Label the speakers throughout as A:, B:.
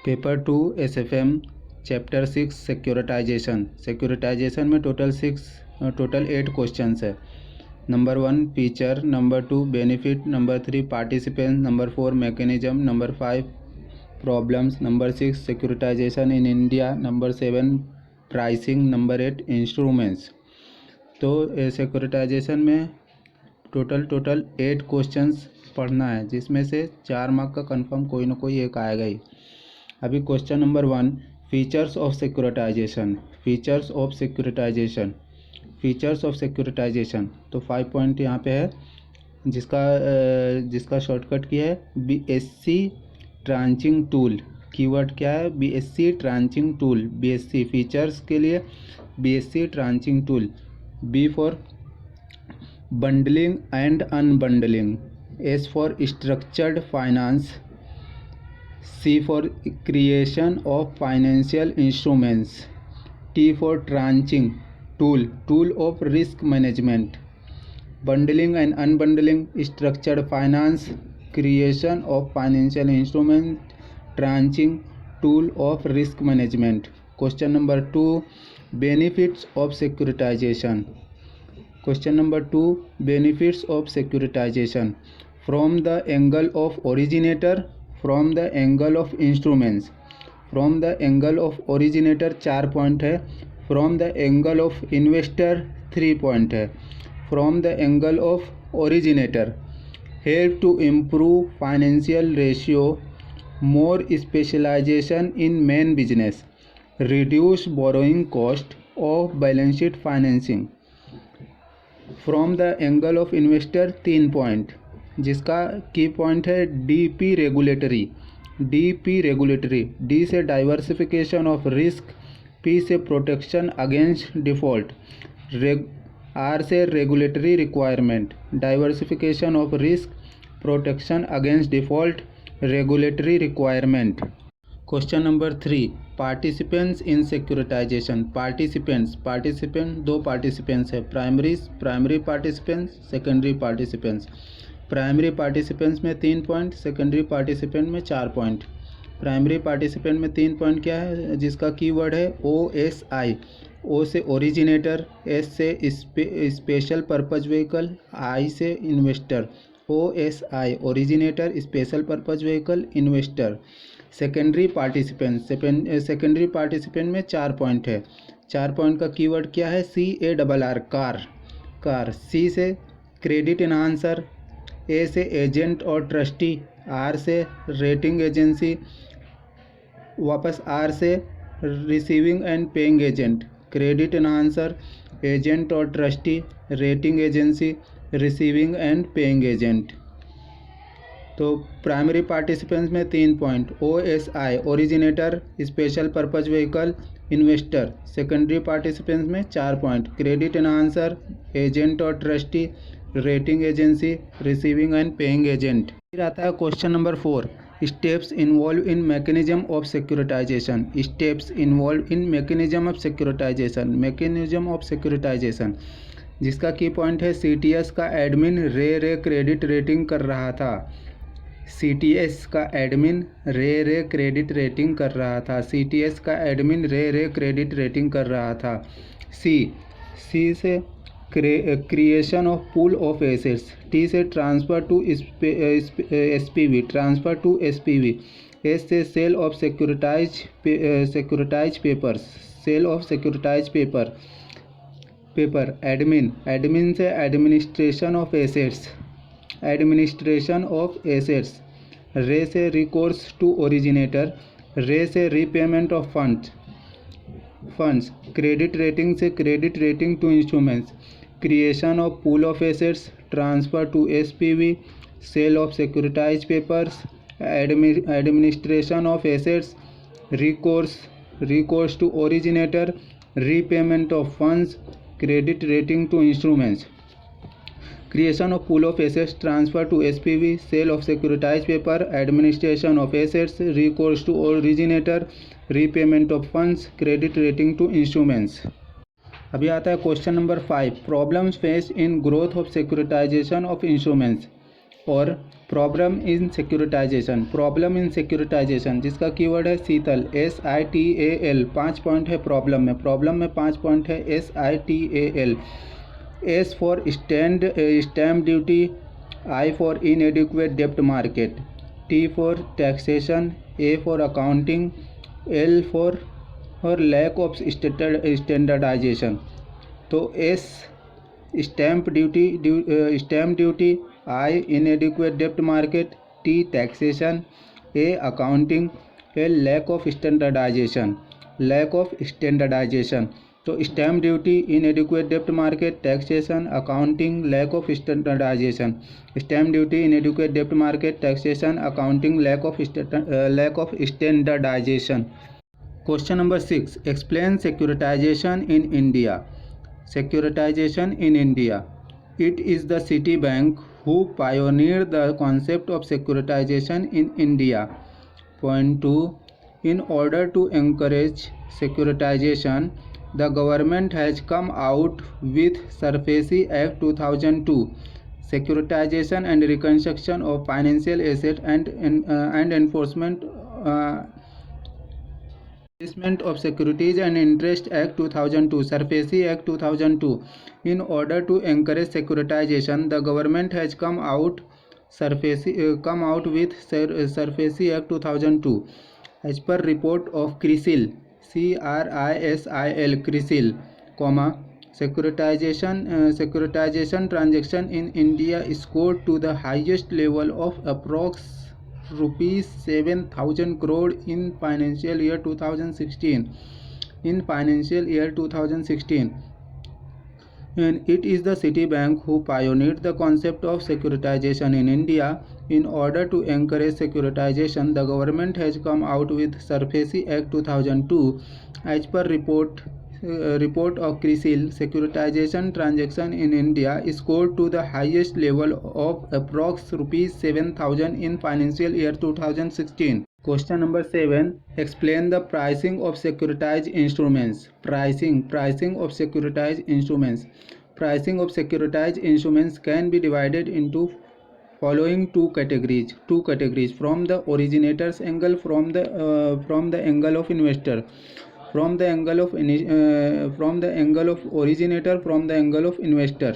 A: Paper 2 SFM chapter 6 securitization में total 8 questions है। Number 1 feature, number 2 benefit, number 3 participant, number 4 mechanism, number 5 problems, number 6 securitization in India, number 7 pricing, number 8 instruments. तो securitization में total 8 questions पढ़ना है, जिसमें से 4 mark का confirm कोई ना कोई एक आएगा ही। अभी question number 1 features of securitization. Features of securitization तो 5 पॉइंट यहाँ पे है, जिसका शॉर्टकट क्या है, BSc ट्रांचिंग टूल। कीवर्ड क्या है, BSc tranching tool. BSc features के लिए BSc tranching tool. B for bundling and unbundling, S for structured finance, C for creation of financial instruments, T for tranching tool of risk management, bundling and unbundling, structured finance, creation of financial instrument, tranching tool of risk management. Question number 2 benefits of securitization. Question number 2 benefits of securitization from the angle of originator, from the angle of instruments. From the angle of originator 4 point है, from the angle of investor 3 point है। From the angle of originator help to improve financial ratio, more specialisation in main business, reduce borrowing cost off balance sheet financing. From the angle of investor 3 point, जिसका की point है DP regulatory. D से diversification of risk, P से protection against default, R से regulatory requirement, diversification of risk, protection against default, regulatory requirement. Question number 3 participants in securitisation. Participant 2 participants है, primary participants, secondary participants. Primary participants में 3 point, secondary participant में 4 point. Primary participant में 3 point क्या है, जिसका keyword है OSI। O से originator, S से स्पेशल पर्पज व्हीकल, I से investor. OSI originator, special purpose vehicle, investor. Secondary participant में 4 पॉइंट है। 4 पॉइंट का कीवर्ड क्या है, CARR कार। C से क्रेडिट एनहांसर, A से एजेंट और ट्रस्टी, R से रेटिंग एजेंसी, वापस R से receiving and paying agent. Credit enhancer, agent और trustee, rating agency, receiving and paying agent. तो प्राइमरी पार्टिसिपेंट्स में 3 point, OSI originator, special purpose vehicle, investor. Secondary participants में 4 point, credit enhancer, agent और trustee, rating agency, receiving and paying agent. फिर आता है question number 4 steps involve in mechanism of securitization. Steps involve in mechanism of securitization, जिसका की point है CTS का admin रे क्रेडिट रेटिंग कर रहा था। CTS का एडमिन रे क्रेडिट रेटिंग कर रहा था। CTS का एडमिन रे क्रेडिट रेटिंग कर रहा था। C से creation of pool of assets, T से ट्रांसफ़र टू SPV, S से sale of securitise paper, admin से एडमिनिस्ट्रेशन ऑफ एसेट्स, रे से रिकोर्स टू ओरिजिनेटर, रे से repayment of funds, credit rating से credit rating to instruments, creation of pool of assets, transfer to SPV, sale of securitise papers, administration of assets, recourse to originator, repayment of funds, credit rating to instruments. Creation of pool of assets, transfer to SPV, sale of securitise paper, administration of assets, recourse to originator, repayment of funds, credit rating to instruments. अभी आता है question number 5 problems face in growth of securitisation of instruments और problem in securitisation, problem in securitisation जिसका keyword है Sheetal, SITAL, 5 point है problem में, 5 point है SITAL। S for stamp duty, I for inadequate डेब्ट market, T for taxation, A for accounting, L for lack of standardisation. तो S stamp duty, I इनएडिक्वेट डेब्ट market, T taxation, A accounting, L lack of standardisation, तो stamp duty, इनएडिक्वेट डेब्ट market, taxation, accounting, lack of standardisation. Stamp duty, इनएडिक्वेट डेब्ट market, taxation, accounting, lack of standardisation. Question number 6, explain securitisation in India. Securitization in India. It is the Citibank who pioneered the concept of securitization in India. Point 2. In order to encourage securitization, the government has come out with SARFAESI Act 2002, Securitization and Reconstruction of Financial Assets and Enforcement of Securities and Interest Act 2002, SARFAESI Act 2002. In order to encourage securitization, the government has come out with SARFAESI Act 2002. As per report of CRISIL, CRISIL, securitization transaction in India scored to the highest level of approx rupees 7,000 crore in financial year 2016. And it is the Citibank who pioneered the concept of securitization in India. In order to encourage securitization, the government has come out with SARFAESI Act 2002. As per report of CRISIL, securitization transaction in India scored to the highest level of approx rupees 7,000 in financial year 2016. Question number 7, explain the pricing of securitized instruments. Pricing of securitized instruments. Pricing of securitized instruments can be divided into following two categories. From the originator's angle, from the angle of investor. From the angle of originator, from the angle of investor.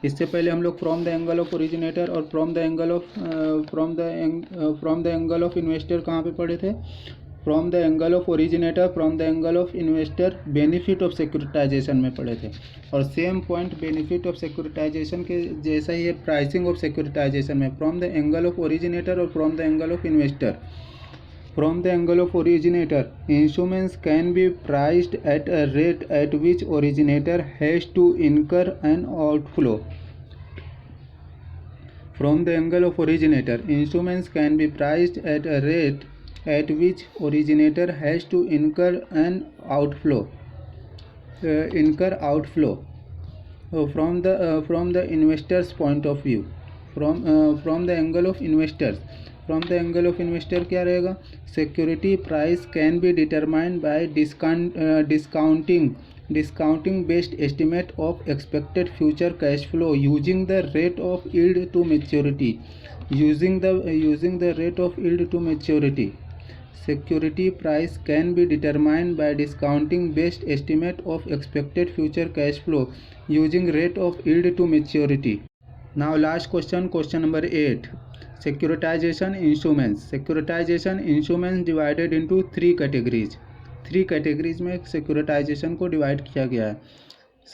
A: इससे पहले हम लोग from the angle of originator और from the angle of investor कहाँ पे पढ़े थे? From the angle of originator, from the angle of investor, benefit of securitisation में पढ़े थे। और same point benefit of securitisation के जैसा ही है प्राइसिंग ऑफ सिक्योरिटाइजेशन में, from the angle of originator और from the angle of investor. From the angle of originator, instruments can be priced at a rate at which originator has to incur an outflow. From the angle of originator, instruments can be priced at a rate at which originator has to incur an outflow. From the investor's point of view, from the angle of investors. From the angle of investor क्या रहेगा? Security price can be determined by discounting based estimate of expected future cash flow using the rate of yield to maturity. Security price can be determined by discounting based estimate of expected future cash flow using rate of yield to maturity. Now last question number 8. Securitization instruments divided into 3 categories. 3 categories में securitization को divide किया गया है।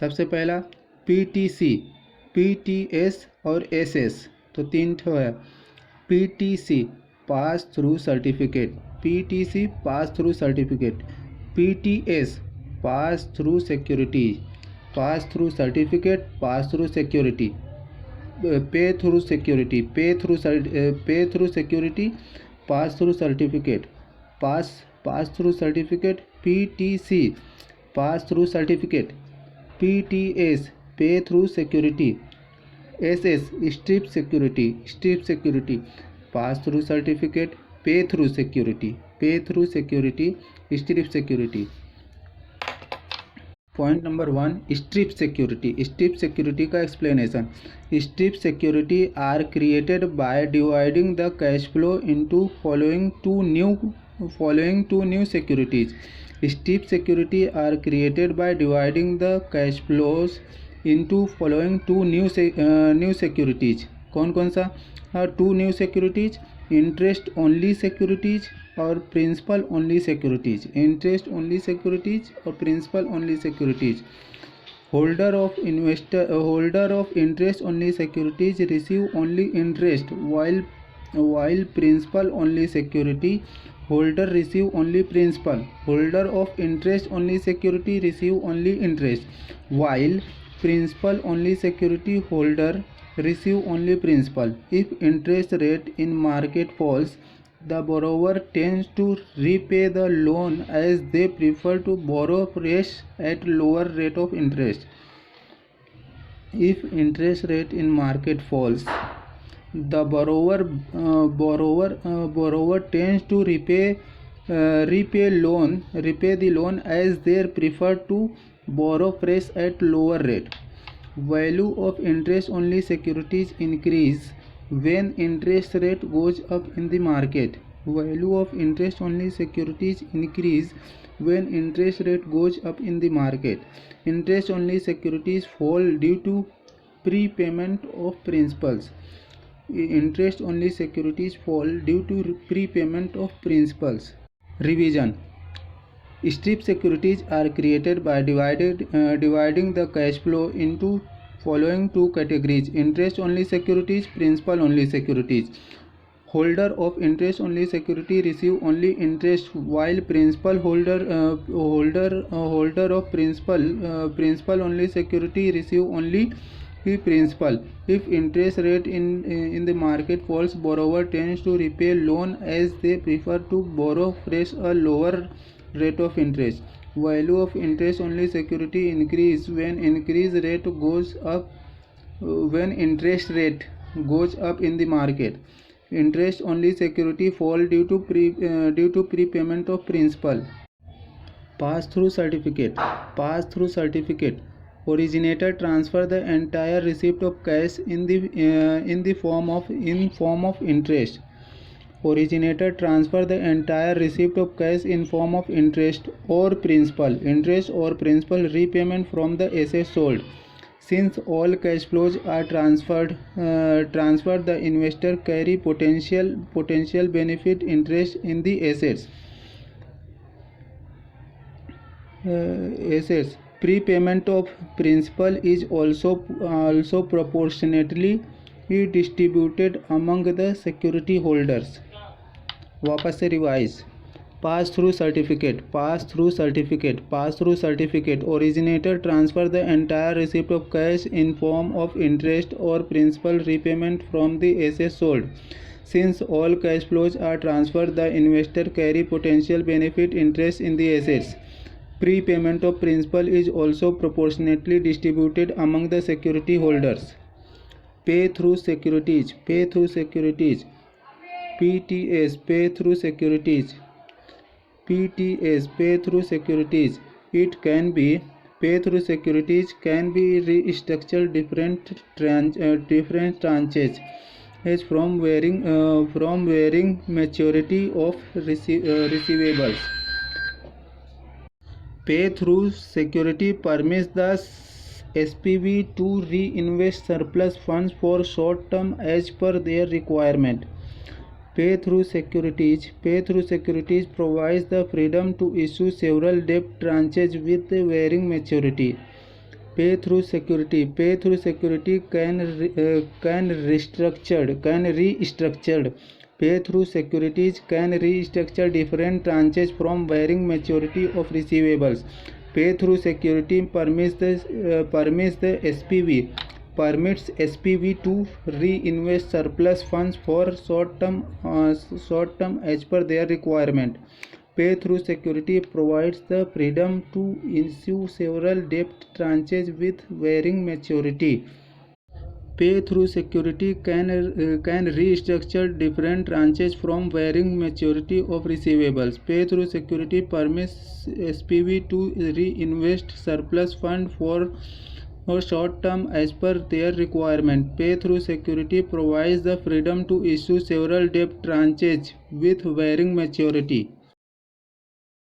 A: सबसे पहला PTC, PTS और SS, तो 3 ठो है। PTC pass through certificate, PTC pass through certificate, PTS pass through security, pass through certificate, pass through security, pay through security, pass through certificate, pass through certificate, PTC pass through certificate, PTS pay through security, SS strip security, pass through certificate, pay through security, strip security. Point number 1, strip security. Strip security का explanation. Strip security are created by dividing the cash flow into following two new securities. Strip security are created by dividing the cash flows into following two new securities. कौन कौन सा? Two new securities, interest only securities और principal only securities. Interest only securities और principal only securities. Holder of interest only securities receive only interest while principal only security holder receive only principal. Holder of interest only security receive only interest while principal only security holder receive only principal. If interest rate in market falls, the borrower tends to repay the loan as they prefer to borrow fresh at lower rate of interest. If interest rate in market falls, the borrower tends to repay the loan as they prefer to borrow fresh at lower rate. Value of interest only securities increase when interest rate goes up in the market. Value of interest only securities increase when interest rate goes up in the market. Interest only securities fall due to prepayment of principals. Interest only securities fall due to prepayment of principals. Revision. Strip securities are created by dividing the cash flow into following two categories: interest only securities, principal only securities. Holder of interest only security receive only interest while principal holder of principal only security receive only principal. If interest rate in the market falls, borrower tends to repay loan as they prefer to borrow fresh a lower rate of interest. Value of interest only security increase when interest rate goes up in the market. Interest only security fall due to prepayment of principal. Pass-through certificate. Originator transfer the entire receipt of cash in the form of interest. Originator transfer the entire receipt of cash in form of interest or principal repayment from the asset sold. Since all cash flows are transferred, the investor carry potential benefit interest in the assets. Prepayment of principal is also proportionately distributed among the security holders. वापस से revise. Pass-through certificate. Originator transfer the entire receipt of cash in form of interest or principal repayment from the assets sold. Since all cash flows are transferred, the investor carry potential benefit interest in the assets. Prepayment of principal is also proportionately distributed among the security holders. Pay through securities. PTS, pay through securities. It can be pay through securities can be restructured different tranches as from varying maturity of receivables. Pay through security permits the SPV to reinvest surplus funds for short term as per their requirement. Pay through securities provides the freedom to issue several debt tranches with varying maturity. Pay through security can restructured. Pay through securities can restructure different tranches from varying maturity of receivables. Pay through security permits the SPV to reinvest surplus funds for short term as per their requirement. Pay through security provides the freedom to issue several debt tranches with varying maturity. Pay through security can restructure different tranches from varying maturity of receivables. Pay through security permits SPV to reinvest surplus fund for short term as per their requirement. Pay through security provides the freedom to issue several debt tranches with varying maturity.